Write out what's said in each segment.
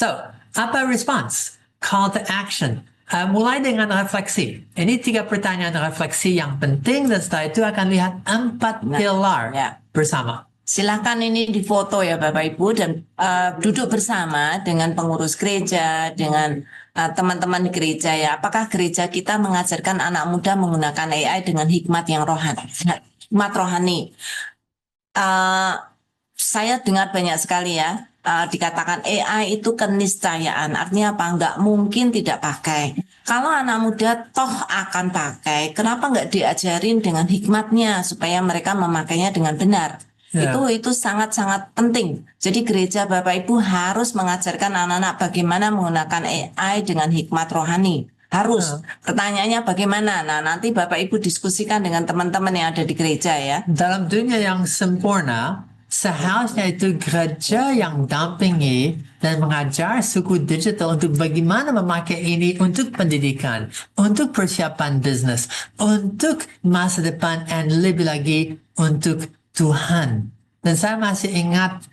So, apa response? Call to action. Mulai dengan refleksi. Ini 3 pertanyaan refleksi yang penting, dan setelah itu akan lihat 4 pilar bersama. Silakan ini difoto ya Bapak Ibu, dan duduk bersama dengan pengurus gereja, dengan teman-teman di gereja ya. Apakah gereja kita mengajarkan anak muda menggunakan AI dengan hikmat yang rohani? Hikmat rohani. Saya dengar banyak sekali ya. Dikatakan AI itu keniscayaan, artinya apa? Nggak mungkin tidak pakai. Kalau anak muda toh akan pakai, kenapa nggak diajarin dengan hikmatnya supaya mereka memakainya dengan benar? Itu sangat-sangat penting. Jadi gereja Bapak Ibu harus mengajarkan anak-anak bagaimana menggunakan AI dengan hikmat rohani. Harus. Pertanyaannya bagaimana? Nah, nanti Bapak Ibu diskusikan dengan teman-teman yang ada di gereja ya. Dalam dunia yang sempurna, seharusnya itu gereja yang dampingi dan mengajar suku digital untuk bagaimana memakai ini untuk pendidikan, untuk persiapan bisnis, untuk masa depan, dan lebih lagi untuk Tuhan. Dan saya masih ingat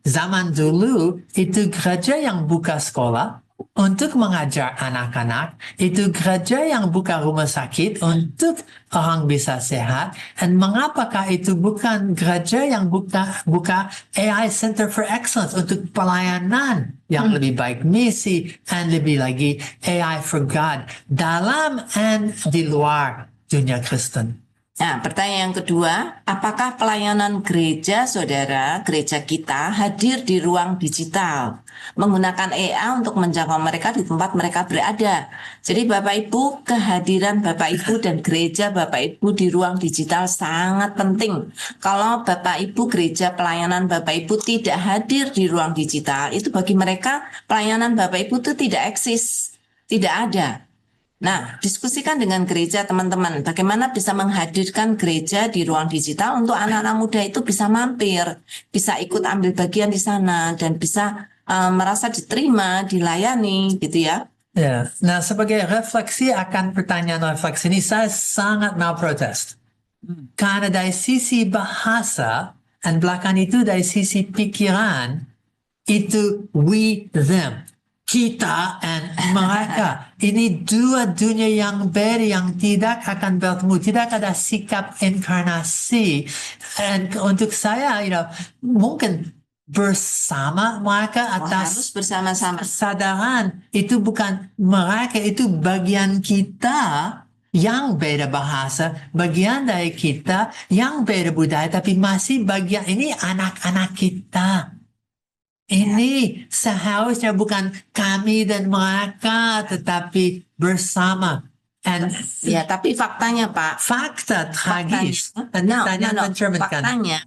zaman dulu itu gereja yang buka sekolah untuk mengajar anak-anak, itu gereja yang buka rumah sakit untuk orang bisa sehat. Dan mengapakah itu bukan gereja yang buka AI Center for Excellence untuk pelayanan yang lebih baik, misi, dan lebih lagi AI for God dalam dan di luar dunia Kristen. Nah, pertanyaan yang kedua, apakah pelayanan gereja saudara, gereja kita hadir di ruang digital menggunakan AI untuk menjangkau mereka di tempat mereka berada? Jadi Bapak Ibu, kehadiran Bapak Ibu dan gereja Bapak Ibu di ruang digital sangat penting. Kalau Bapak Ibu gereja pelayanan Bapak Ibu tidak hadir di ruang digital, itu bagi mereka pelayanan Bapak Ibu itu tidak eksis, tidak ada. Nah, diskusikan dengan gereja teman-teman, bagaimana bisa menghadirkan gereja di ruang digital untuk anak-anak muda itu bisa mampir, bisa ikut ambil bagian di sana, dan bisa merasa diterima, dilayani, gitu ya. Ya, nah sebagai refleksi akan pertanyaan refleksi ini, saya sangat mau protes. Karena dari sisi bahasa, dan belakang itu dari sisi pikiran, itu we, them. Kita dan mereka. Ini 2 dunia yang beda yang tidak akan bertemu. Tidak ada sikap inkarnasi. Dan untuk saya, mungkin bersama mereka atas harus bersama-sama. Kesadaran itu bukan mereka, itu bagian kita yang beda bahasa, bagian dari kita yang beda budaya, tapi masih bagian ini anak-anak kita. Ini seharusnya bukan kami dan mereka, tetapi bersama. Ya, tapi faktanya Pak. Fakta tragis. Faktanya,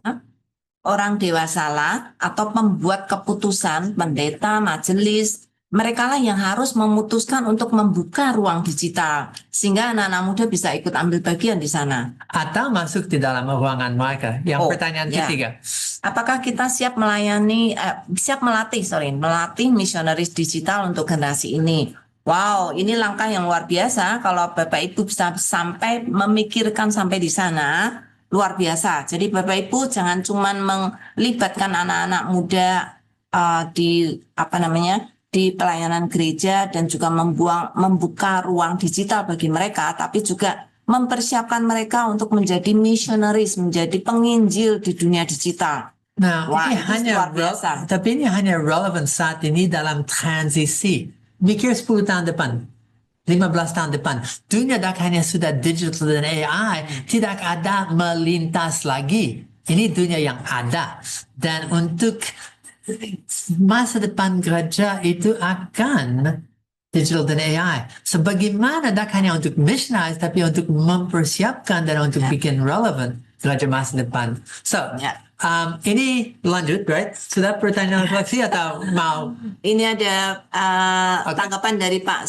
orang dewasalah atau pembuat keputusan, pendeta, majelis, mereka lah yang harus memutuskan untuk membuka ruang digital sehingga anak-anak muda bisa ikut ambil bagian di sana atau masuk di dalam ruangan mereka. Yang pertanyaan ketiga, apakah kita siap melatih misionaris digital untuk generasi ini? Wow, ini langkah yang luar biasa. Kalau Bapak Ibu bisa sampai memikirkan sampai di sana, luar biasa. Jadi Bapak Ibu jangan cuma melibatkan anak-anak muda di pelayanan gereja dan juga membuka ruang digital bagi mereka, tapi juga mempersiapkan mereka untuk menjadi misionaris, menjadi penginjil di dunia digital. Nah, tapi ini hanya relevan saat ini dalam transisi. Mikir 10 tahun depan, 15 tahun depan. Dunia dah hanya sudah digital dan AI, tidak ada melintas lagi. Ini dunia yang ada. Dan untuk masa depan gereja itu akan digital dan AI. Sebagaimana dak hanya untuk missionize, tapi untuk mempersiapkan dan untuk bikin relevant gereja masa depan. So, ini lanjut, right? Sudah pertanyaan refleksi atau mau? Ini ada tanggapan dari Pak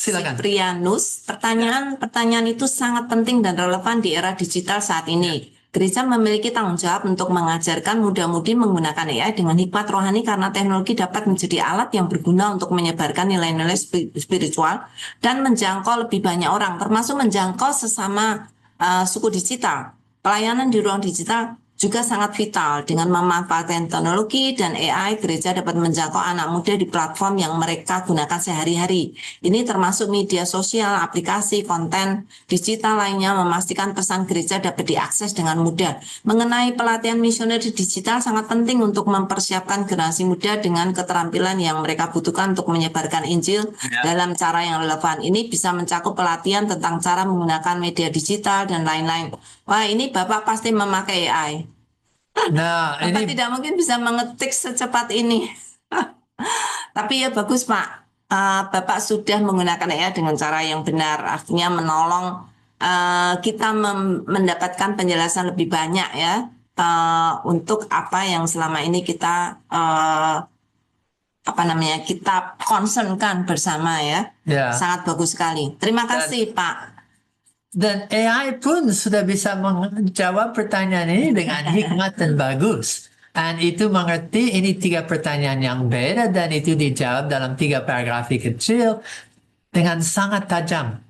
Siprianus. Pertanyaan itu sangat penting dan relevan di era digital saat ini. Gereja memiliki tanggung jawab untuk mengajarkan muda-mudi menggunakan AI dengan hikmat rohani karena teknologi dapat menjadi alat yang berguna untuk menyebarkan nilai-nilai spiritual dan menjangkau lebih banyak orang, termasuk menjangkau sesama suku digital. Pelayanan di ruang digital juga sangat vital. Dengan memanfaatkan teknologi dan AI, gereja dapat menjangkau anak muda di platform yang mereka gunakan sehari-hari. Ini termasuk media sosial, aplikasi, konten digital lainnya, memastikan pesan gereja dapat diakses dengan mudah. Mengenai pelatihan misioner digital sangat penting untuk mempersiapkan generasi muda dengan keterampilan yang mereka butuhkan untuk menyebarkan Injil dalam cara yang relevan. Ini bisa mencakup pelatihan tentang cara menggunakan media digital dan lain-lain. Wah, ini Bapak pasti memakai AI. Nah, Bapak ini tidak mungkin bisa mengetik secepat ini. Tapi ya bagus Pak. Bapak sudah menggunakan AI dengan cara yang benar. Artinya menolong kita mendapatkan penjelasan lebih banyak ya. Untuk apa yang selama ini kita kita concernkan bersama ya. ya. Sangat bagus sekali. Terima kasih Pak. Dan AI pun sudah bisa menjawab pertanyaan ini dengan hikmat dan bagus. Dan itu mengerti ini 3 pertanyaan yang beda dan itu dijawab dalam 3 paragraf kecil dengan sangat tajam.